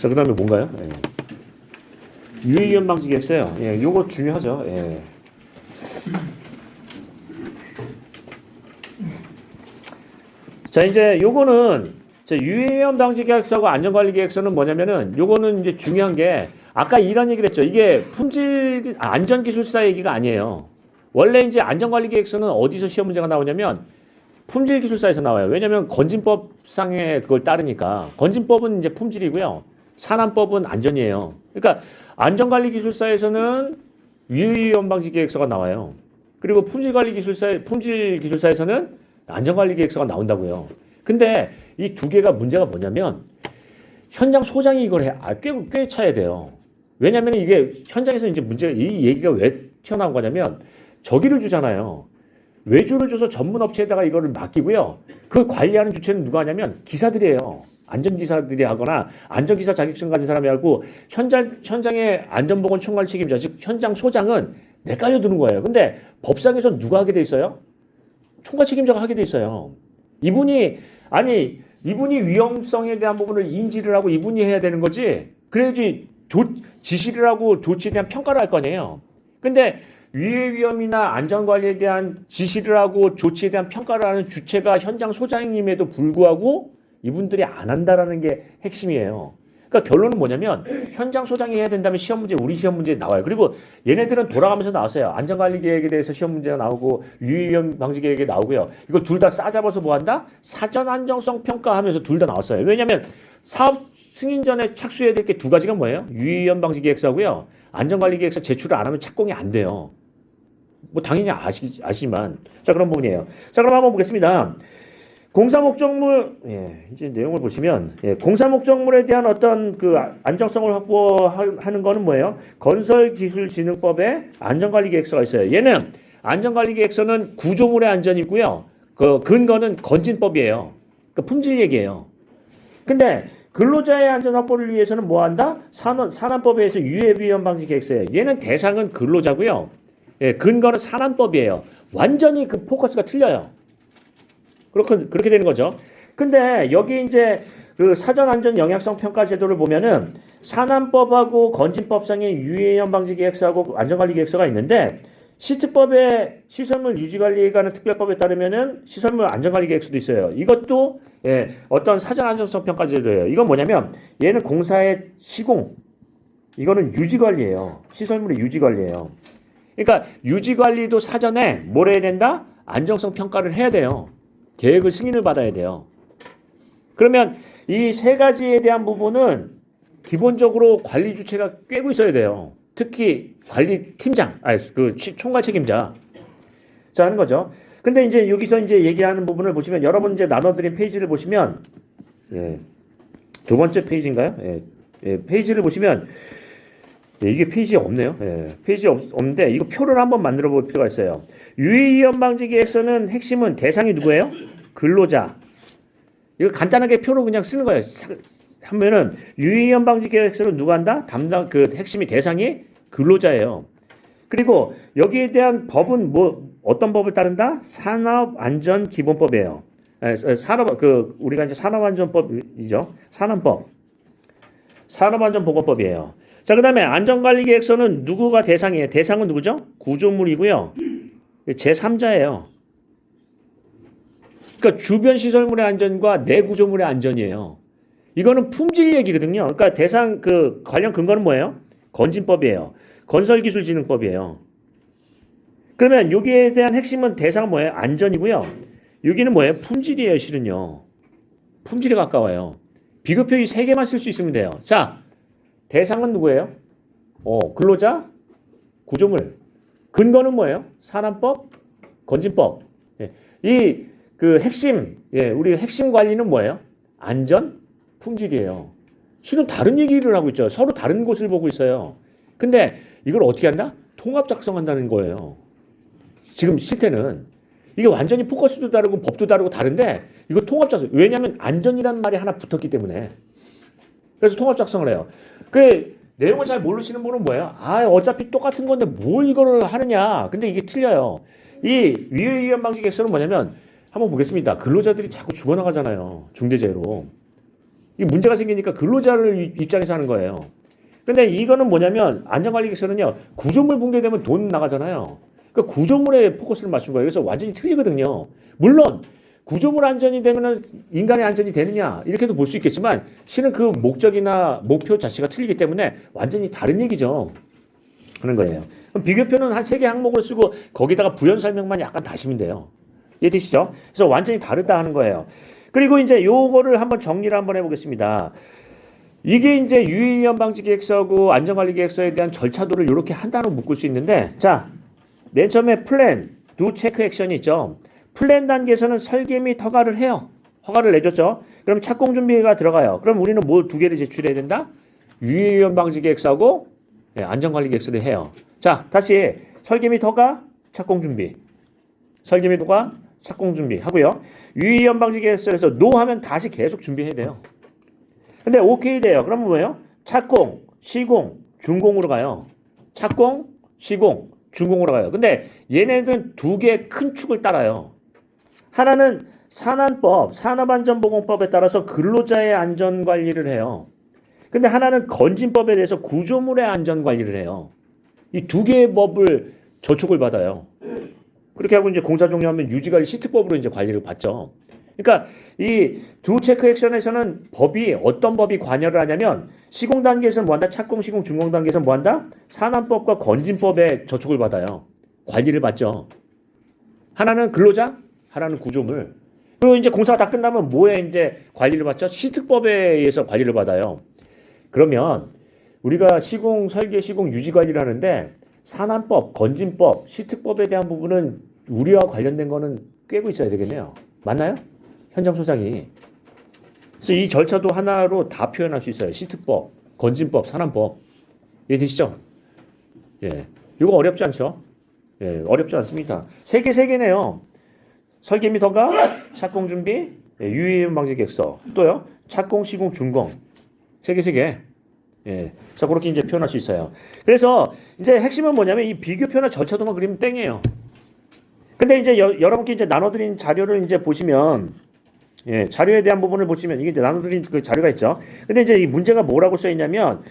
자, 그 다음에 뭔가요? 예. 유의위험 방지 계획서요. 예, 요거 중요하죠. 예. 자, 이제 요거는 유의위험 방지 계획서하고 안전관리 계획서는 뭐냐면은 요거는 이제 중요한 게 아까 이런 얘기를 했죠. 이게 품질 안전기술사 얘기가 아니에요. 원래 이제 안전관리 계획서는 어디서 시험 문제가 나오냐면 품질기술사에서 나와요. 왜냐면 건진법상의 그걸 따르니까. 건진법은 이제 품질이고요. 산안법은 안전이에요. 그러니까 안전관리기술사에서는 유의위험 방지 계획서가 나와요. 그리고 품질기술사에서는 안전관리 계획서가 나온다고요. 근데 이 두 개가 문제가 뭐냐면 현장 소장이 이걸 꽤 차야 돼요. 왜냐면 이게 현장에서 이제 문제가 이 얘기가 왜 튀어나온 거냐면 저기를 주잖아요. 외주를 줘서 전문 업체에다가 이거를 맡기고요. 그 관리하는 주체는 누가 하냐면 기사들이에요. 안전기사들이 하거나 안전기사 자격증 가진 사람이 하고 현장의 안전보건 총괄 책임자, 즉 현장 소장은 내깔려 두는 거예요. 근데 법상에서 누가 하게 돼 있어요? 총괄 책임자가 하게 돼 있어요. 이분이 위험성에 대한 부분을 인지를 하고 이분이 해야 되는 거지. 그래야지 지시를 하고 조치에 대한 평가를 할 거 아니에요. 근데 위해 위험이나 안전관리에 대한 지시를 하고 조치에 대한 평가를 하는 주체가 현장 소장님에도 불구하고 이분들이 안 한다라는 게 핵심이에요. 그러니까 결론은 뭐냐면 현장 소장이 해야 된다면 시험 문제, 우리 시험 문제에 나와요. 그리고 얘네들은 돌아가면서 나왔어요. 안전관리 계획에 대해서 시험 문제가 나오고 유의위험 방지 계획에 나오고요. 이거 둘 다 싸잡아서 뭐 한다? 사전 안정성 평가하면서 둘 다 나왔어요. 왜냐하면 사업 승인 전에 착수해야 될 게 두 가지가 뭐예요? 유의위험 방지 계획서고요. 안전관리 계획서 제출을 안 하면 착공이 안 돼요. 뭐 당연히 아시지만 자 그런 부분이에요. 자 그럼 한번 보겠습니다. 공사 목적물 이제 내용을 보시면 공사 목적물에 대한 어떤 그 안정성을 확보하는 거는 뭐예요? 건설기술진흥법에 안전관리 계획서가 있어요. 얘는 안전관리 계획서는 구조물의 안전이고요. 그 근거는 건진법이에요. 그 품질 얘기예요. 근데 근로자의 안전 확보를 위해서는 뭐 한다? 산안법에 의해서 유해위험 방지 계획서예요. 얘는 대상은 근로자고요. 근거는 산안법이에요. 완전히 그 포커스가 틀려요. 그렇게 되는 거죠. 근데 여기 이제 그 사전 안전 영향성 평가 제도를 보면은 산안법하고 건진법상의 유해위험 방지 계획서하고 안전관리 계획서가 있는데 시특법의 시설물 유지관리에 관한 특별법에 따르면은 시설물 안전관리 계획서도 있어요. 이것도 어떤 사전 안전성 평가 제도예요. 이건 뭐냐면 얘는 공사의 시공, 이거는 유지관리예요. 시설물의 유지관리예요. 그러니까 유지관리도 사전에 뭘 해야 된다? 안정성 평가를 해야 돼요. 계획을 승인을 받아야 돼요. 그러면 이 세 가지에 대한 부분은 기본적으로 관리 주체가 꿰고 있어야 돼요. 특히 관리 팀장, 그 총괄 책임자. 자, 하는 거죠. 근데 이제 여기서 이제 얘기하는 부분을 보시면 여러분 이제 나눠드린 페이지를 보시면 두 번째 페이지인가요? 페이지를 보시면 이게 페이지에 없네요. 페이지에 없는데 이거 표를 한번 만들어 볼 필요가 있어요. 유해위험 방지 계획서는 핵심은 대상이 누구예요? 근로자. 이거 간단하게 표로 그냥 쓰는 거예요. 하면은 유해위험 방지 계획서는 누가 한다? 담당 그 핵심이 대상이 근로자예요. 그리고 여기에 대한 법은 뭐 어떤 법을 따른다? 산업안전기본법이에요. 우리가 이제 산업안전법이죠. 산안법. 산업안전보건법이에요. 자, 그 다음에 안전관리계획서는 누구가 대상이에요? 대상은 누구죠? 구조물이고요. 제3자예요. 그러니까 주변 시설물의 안전과 내 구조물의 안전이에요. 이거는 품질 얘기거든요. 그러니까 대상 관련 근거는 뭐예요? 건진법이에요. 건설기술진흥법이에요. 그러면 여기에 대한 핵심은 대상은 뭐예요? 안전이고요. 여기는 뭐예요? 품질이에요, 실은요. 품질에 가까워요. 비교표 이 세 개만 쓸 수 있으면 돼요. 자, 대상은 누구예요? 근로자, 구조물. 근거는 뭐예요? 산안법, 건진법. 이 핵심, 우리 핵심 관리는 뭐예요? 안전, 품질이에요. 실은 다른 얘기를 하고 있죠. 서로 다른 곳을 보고 있어요. 근데 이걸 어떻게 한다? 통합 작성한다는 거예요. 지금 실태는 이게 완전히 포커스도 다르고 법도 다르고 다른데 이거 통합 작성. 왜냐하면 안전이라는 말이 하나 붙었기 때문에. 그래서 통합 작성을 해요. 그 내용을 잘 모르시는 분은 뭐예요? 어차피 똑같은 건데 뭘 이거를 하느냐. 근데 이게 틀려요. 이 위해위험 방지 계획서는 뭐냐면 한번 보겠습니다. 근로자들이 자꾸 죽어나가잖아요. 중대재해로. 이 문제가 생기니까 근로자를 입장에서 하는 거예요. 근데 이거는 뭐냐면 안전관리계획서는요, 구조물 붕괴되면 돈 나가잖아요. 그러니까 구조물에 포커스를 맞춘 거예요. 그래서 완전히 틀리거든요. 물론 구조물 안전이 되면은 인간의 안전이 되느냐 이렇게도 볼 수 있겠지만 실은 그 목적이나 목표 자체가 틀리기 때문에 완전히 다른 얘기죠. 하는 거예요. 그럼 비교표는 한 3개 항목을 쓰고 거기다가 부연 설명만 약간 다시면 돼요. 이해되시죠? 그래서 완전히 다르다 하는 거예요. 그리고 이제 요거를 한번 정리를 한번 해보겠습니다. 이게 이제 유해위험 방지 계획서고 안전관리 계획서에 대한 절차도를 이렇게 한 단어로 묶을 수 있는데, 자, 맨 처음에 플랜, 두 체크 액션이 있죠. 플랜 단계에서는 설계 및 허가를 해요. 허가를 내줬죠. 그럼 착공 준비가 들어가요. 그럼 우리는 뭐 2개를 제출해야 된다? 유해위험 방지 계획서하고 안전관리 계획서를 해요. 자, 다시 설계 및 허가, 착공 준비. 설계 및 허가, 착공 준비 하고요. 유해위험 방지 계획서에서 노 하면 다시 계속 준비해야 돼요. 근데 오케이 돼요. 그러면 뭐예요? 착공, 시공, 준공으로 가요. 착공, 시공, 준공으로 가요. 근데 얘네들은 2개 큰 축을 따라요. 하나는 산안법, 산업안전보건법에 따라서 근로자의 안전관리를 해요. 근데 하나는 건진법에 대해서 구조물의 안전관리를 해요. 이 2개의 법을 저촉을 받아요. 그렇게 하고 이제 공사 종료하면 유지관리 시트법으로 이제 관리를 받죠. 그러니까 이 두 체크 액션에서는 법이 어떤 법이 관여를 하냐면 시공 단계에서는 뭐 한다? 착공, 시공, 준공 단계에서는 뭐 한다? 산안법과 건진법에 저촉을 받아요. 관리를 받죠. 하나는 근로자, 하나는 구조물. 그리고 이제 공사가 다 끝나면 뭐에 이제 관리를 받죠? 시특법에 의해서 관리를 받아요. 그러면 우리가 시공, 설계, 시공, 유지 관리를 하는데 산안법, 건진법, 시특법에 대한 부분은 우리와 관련된 거는 꿰고 있어야 되겠네요. 맞나요? 현장 소장이. 그래서 이 절차도 하나로 다 표현할 수 있어요. 시특법, 건진법, 산안법. 이해되시죠? 예. 이거 어렵지 않죠? 예, 어렵지 않습니다. 세 개네요. 설계 및 허가, 착공 준비, 유해위험 방지 계획서. 또요. 착공, 시공, 준공. 세 개. 예. 그래서 그렇게 이제 표현할 수 있어요. 그래서 이제 핵심은 뭐냐면 이 비교표나 절차도만 그리면 땡이에요. 근데 이제 여러분께 이제 나눠드린 자료를 이제 보시면, 예, 자료에 대한 부분을 보시면 이게 이제 나눠드린 그 자료가 있죠. 근데 이제 이 문제가 뭐라고 써 있냐면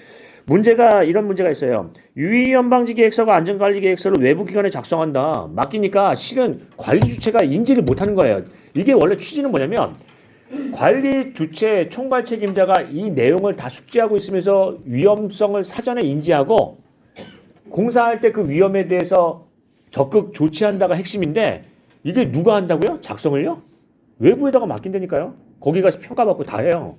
문제가 이런 문제가 있어요. 유해위험 방지 계획서가 안전관리 계획서를 외부 기관에 작성한다. 맡기니까 실은 관리 주체가 인지를 못하는 거예요. 이게 원래 취지는 뭐냐면 관리 주체 총괄 책임자가 이 내용을 다 숙지하고 있으면서 위험성을 사전에 인지하고 공사할 때 그 위험에 대해서 적극 조치한다가 핵심인데 이게 누가 한다고요? 작성을요? 외부에다가 맡긴다니까요. 거기 가서 평가받고 다 해요.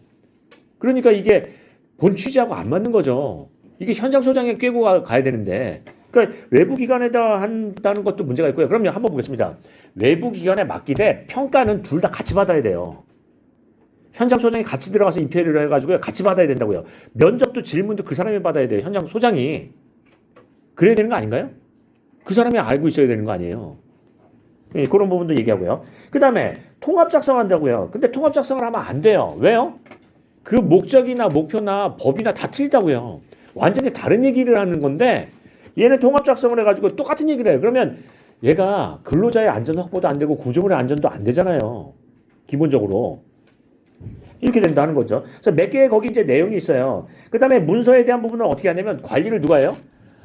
그러니까 이게 본 취지하고 안 맞는 거죠. 이게 현장 소장에 꿰고 가야 되는데, 그러니까 외부 기관에다 한다는 것도 문제가 있고요. 그러면 한번 보겠습니다. 외부 기관에 맡기되 평가는 둘 다 같이 받아야 돼요. 현장 소장이 같이 들어가서 인테리어를 해가지고 같이 받아야 된다고요. 면접도 질문도 그 사람이 받아야 돼요. 현장 소장이. 그래야 되는 거 아닌가요? 그 사람이 알고 있어야 되는 거 아니에요. 예, 그런 부분도 얘기하고요. 그 다음에 통합 작성한다고요. 근데 통합 작성을 하면 안 돼요. 왜요? 그 목적이나 목표나 법이나 다 틀리다고요. 완전히 다른 얘기를 하는 건데 얘는 통합 작성을 해가지고 똑같은 얘기를 해요. 그러면 얘가 근로자의 안전 확보도 안 되고 구조물의 안전도 안 되잖아요. 기본적으로. 이렇게 된다는 거죠. 그래서 몇 개의 거기 이제 내용이 있어요. 그 다음에 문서에 대한 부분은 어떻게 하냐면 관리를 누가 해요?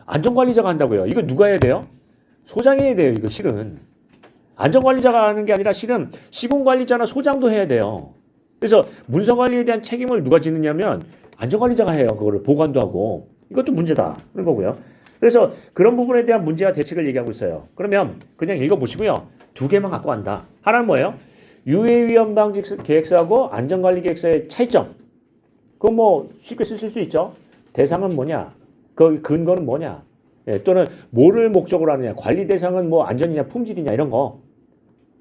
안전관리자가 한다고요. 이거 누가 해야 돼요? 소장이 해야 돼요. 이거 실은. 안전관리자가 하는 게 아니라 실은 시공관리자나 소장도 해야 돼요. 그래서 문서관리에 대한 책임을 누가 지느냐면 안전관리자가 해요. 그거를 보관도 하고. 이것도 문제다. 그런 거고요. 그래서 그런 부분에 대한 문제와 대책을 얘기하고 있어요. 그러면 그냥 읽어보시고요. 2개만 갖고 간다. 하나는 뭐예요? 유해위험 방지 계획서하고 안전관리 계획서의 차이점. 그거 뭐 쉽게 쓰실 수 있죠. 대상은 뭐냐? 그 근거는 뭐냐? 예, 또는 뭐를 목적으로 하느냐? 관리 대상은 뭐 안전이냐, 품질이냐 이런 거.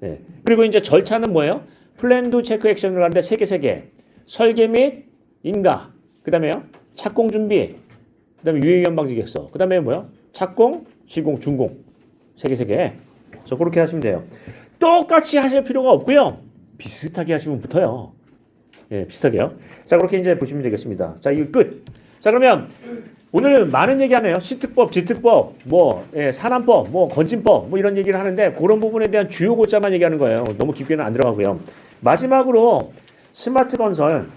예. 그리고 이제 절차는 뭐예요? 플랜 두 체크 액션을 하는데 3개. 설계 및 인가. 그다음에요. 착공 준비. 그다음에 유해위험 방지 계획서. 그다음에 뭐요? 착공, 시공, 준공. 3개. 그래서 그렇게 하시면 돼요. 똑같이 하실 필요가 없고요. 비슷하게 하시면 붙어요. 예, 비슷하게요. 자, 그렇게 이제 보시면 되겠습니다. 자, 이거 끝. 자, 그러면 오늘 많은 얘기하네요. 시특법, 지특법, 뭐 산안법, 뭐 건진법, 뭐 이런 얘기를 하는데 그런 부분에 대한 주요 고점만 얘기하는 거예요. 너무 깊게는 안 들어가고요. 마지막으로 스마트 건설.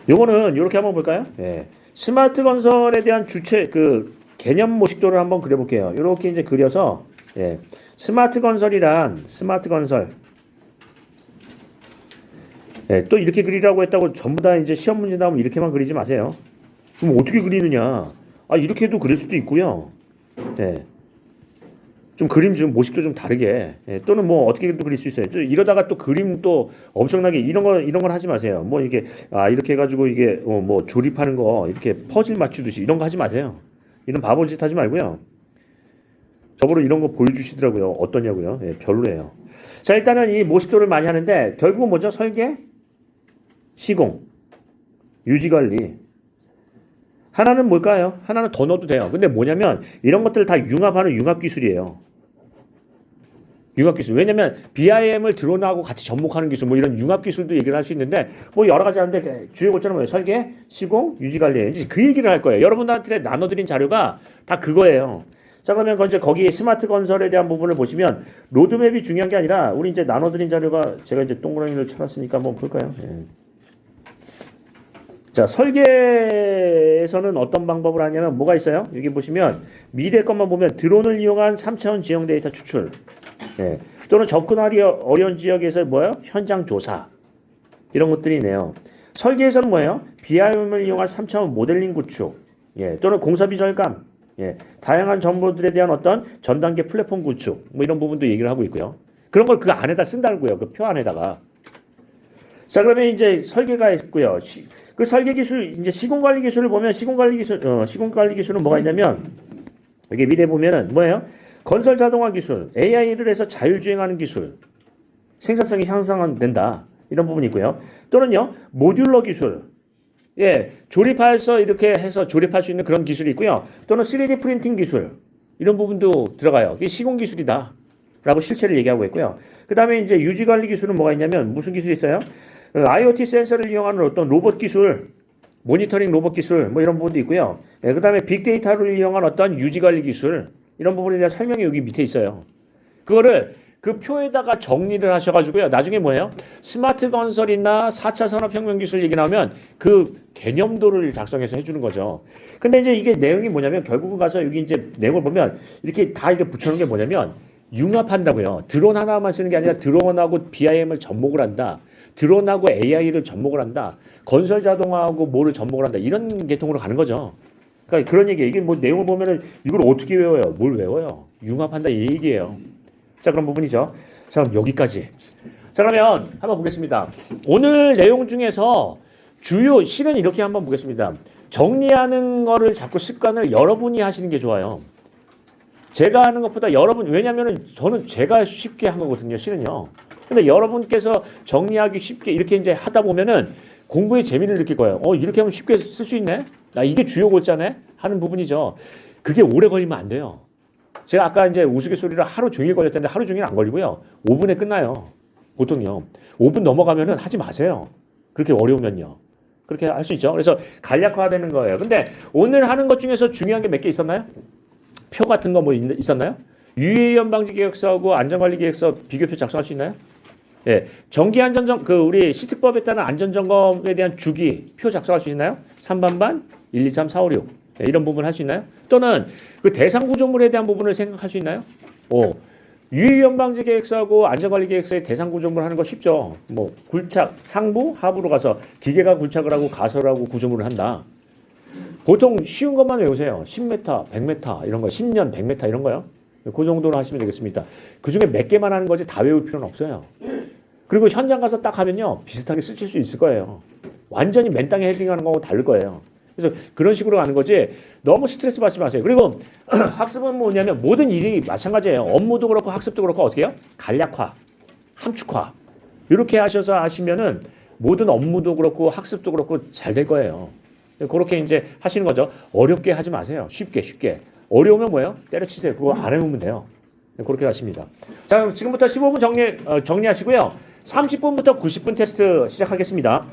요거는 이렇게 한번 볼까요? 예. 스마트 건설에 대한 주체 그 개념 모식도를 한번 그려볼게요. 이렇게 이제 그려서 예. 스마트 건설이란 스마트 건설 예, 또 이렇게 그리라고 했다고 전부 다 이제 시험 문제 나오면 이렇게만 그리지 마세요. 그럼 어떻게 그리느냐? 아 이렇게도 그릴 수도 있고요. 예. 좀 그림 좀 모식도 좀 다르게 예, 또는 뭐 어떻게도 그릴 수 있어요. 이러다가 또 그림 또 엄청나게 이런 걸 하지 마세요. 뭐 이게 이렇게 해가지고 이게 뭐 조립하는 거 이렇게 퍼즐 맞추듯이 이런 거 하지 마세요. 이런 바보짓 하지 말고요. 저보러 이런 거 보여주시더라고요. 어떠냐고요? 예, 별로예요. 자 일단은 이 모식도를 많이 하는데 결국은 뭐죠? 설계, 시공, 유지관리. 하나는 뭘까요? 하나는 더 넣어도 돼요. 근데 뭐냐면 이런 것들을 다 융합하는 융합기술이에요. 융합기술. 왜냐면 BIM을 드론하고 같이 접목하는 기술 뭐 이런 융합기술도 얘기를 할 수 있는데 뭐 여러 가지 하는데 주요 고점은 뭐예요? 설계, 시공, 유지관리. 이제 그 얘기를 할 거예요. 여러분들한테 나눠드린 자료가 다 그거예요. 자 그러면 이제 거기 스마트 건설에 대한 부분을 보시면 로드맵이 중요한 게 아니라 우리 이제 나눠드린 자료가 제가 이제 동그라미를 쳐놨으니까 한번 볼까요? 예. 자 설계에서는 어떤 방법을 하냐면 뭐가 있어요? 여기 보시면 미래 것만 보면 드론을 이용한 3차원 지형 데이터 추출 예. 또는 접근하기 어려운 지역에서 뭐예요? 현장 조사 이런 것들이 있네요. 설계에서는 뭐예요? BIM을 이용한 3차원 모델링 구축 예. 또는 공사비 절감 예. 다양한 정보들에 대한 어떤 전 단계 플랫폼 구축 뭐 이런 부분도 얘기를 하고 있고요. 그런 걸 그 안에다 쓴다고요. 그 표 안에다가. 자 그러면 이제 설계가 있고요. 그 설계 기술 이제 시공 관리 기술을 보면 시공 관리 기술은 뭐가 있냐면 여기 밑에 보면은 뭐예요? 건설 자동화 기술, AI를 해서 자율주행하는 기술, 생산성이 향상된다 이런 부분이 있고요. 또는요 모듈러 기술, 예 조립해서 이렇게 해서 조립할 수 있는 그런 기술이 있고요. 또는 3D 프린팅 기술 이런 부분도 들어가요. 이게 시공 기술이다라고 실체를 얘기하고 있고요. 그 다음에 이제 유지 관리 기술은 뭐가 있냐면 무슨 기술이 있어요? IoT 센서를 이용하는 어떤 로봇 기술, 모니터링 로봇 기술 뭐 이런 부분도 있고요. 그 다음에 빅데이터를 이용한 어떤 유지관리 기술 이런 부분에 대한 설명이 여기 밑에 있어요. 그거를 그 표에다가 정리를 하셔가지고요. 나중에 뭐예요? 스마트 건설이나 4차 산업혁명 기술 얘기 나오면 그 개념도를 작성해서 해주는 거죠. 근데 이제 이게 내용이 뭐냐면 결국은 가서 여기 이제 내용을 보면 이렇게 다 이렇게 붙여놓은 게 뭐냐면 융합한다고요. 드론 하나만 쓰는 게 아니라 드론하고 BIM을 접목을 한다. 드론하고 AI를 접목을 한다. 건설 자동화하고 뭐를 접목을 한다. 이런 계통으로 가는 거죠. 그러니까 그런 얘기예요. 이게 뭐 내용을 보면은 이걸 어떻게 외워요? 뭘 외워요? 융합한다 이 얘기예요. 자, 그런 부분이죠. 자, 그럼 여기까지. 자, 그러면 한번 보겠습니다. 오늘 내용 중에서 주요 실은 이렇게 한번 보겠습니다. 정리하는 거를 자꾸 습관을 여러분이 하시는 게 좋아요. 제가 하는 것보다 여러분 왜냐면은 저는 제가 쉽게 한 거거든요. 실은요. 근데 여러분께서 정리하기 쉽게 이렇게 이제 하다 보면은 공부에 재미를 느낄 거예요. 이렇게 하면 쉽게 쓸 수 있네? 나 이게 주요 골자네? 하는 부분이죠. 그게 오래 걸리면 안 돼요. 제가 아까 이제 우스갯소리로 하루 종일 걸렸는데 하루 종일 안 걸리고요. 5분에 끝나요. 보통요. 5분 넘어가면은 하지 마세요. 그렇게 어려우면요. 그렇게 할 수 있죠. 그래서 간략화되는 거예요. 근데 오늘 하는 것 중에서 중요한 게 몇 개 있었나요? 표 같은 거 뭐 있었나요? 유해위험 방지 계획서하고 안전관리 계획서 비교표 작성할 수 있나요? 예, 정기 안전점 우리 시특법에 따른 안전점검에 대한 주기 표 작성할 수 있나요? 3반반 1, 2, 3, 4, 5, 6 예, 이런 부분 할 수 있나요? 또는 그 대상 구조물에 대한 부분을 생각할 수 있나요? 유해위험 방지 계획서하고 안전관리 계획서의 대상 구조물 하는 거 쉽죠. 뭐 굴착 상부 하부로 가서 기계가 굴착을 하고 가설을 하고 구조물을 한다. 보통 쉬운 것만 외우세요. 10m, 100m 이런 거, 10년, 100m 이런 거요. 그 정도로 하시면 되겠습니다. 그 중에 몇 개만 하는 거지 다 외울 필요는 없어요. 그리고 현장 가서 딱 하면요. 비슷하게 쓰실 수 있을 거예요. 완전히 맨땅에 헤딩하는 거하고 다를 거예요. 그래서 그런 식으로 가는 거지 너무 스트레스 받지 마세요. 그리고 학습은 뭐냐면 모든 일이 마찬가지예요. 업무도 그렇고 학습도 그렇고 어떻게 해요? 간략화, 함축화 이렇게 하셔서 하시면은 모든 업무도 그렇고 학습도 그렇고 잘 될 거예요. 그렇게 이제 하시는 거죠. 어렵게 하지 마세요. 쉽게. 어려우면 뭐예요? 때려치세요. 그거 안 해보면 돼요. 그렇게 하십니다. 자, 지금부터 15분 정리하시고요. 30분부터 90분 테스트 시작하겠습니다.